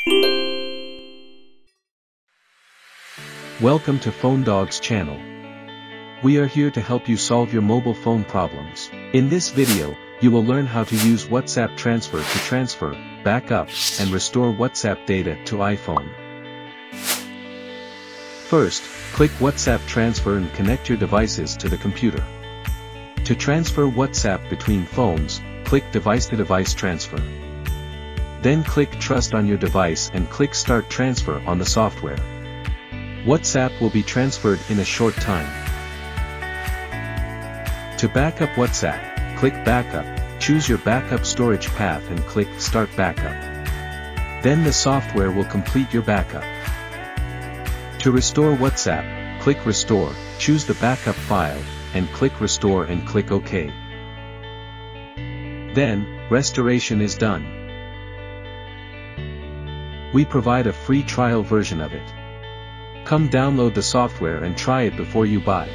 Welcome to FoneDog's channel. We are here to help you solve your mobile phone problems. In this video, you will learn how to use WhatsApp Transfer to transfer, backup, and restore WhatsApp data to iPhone. First, click WhatsApp Transfer and connect your devices to the computer. To transfer WhatsApp between phones, click Device-to-Device Transfer. Then click Trust on your device and click Start Transfer on the software. WhatsApp will be transferred in a short time. To backup WhatsApp, click Backup, choose your backup storage path and click Start Backup. Then the software will complete your backup. To restore WhatsApp, click Restore, choose the backup file, and click Restore and click OK. Then, restoration is done. We provide a free trial version of it. Come download the software and try it before you buy.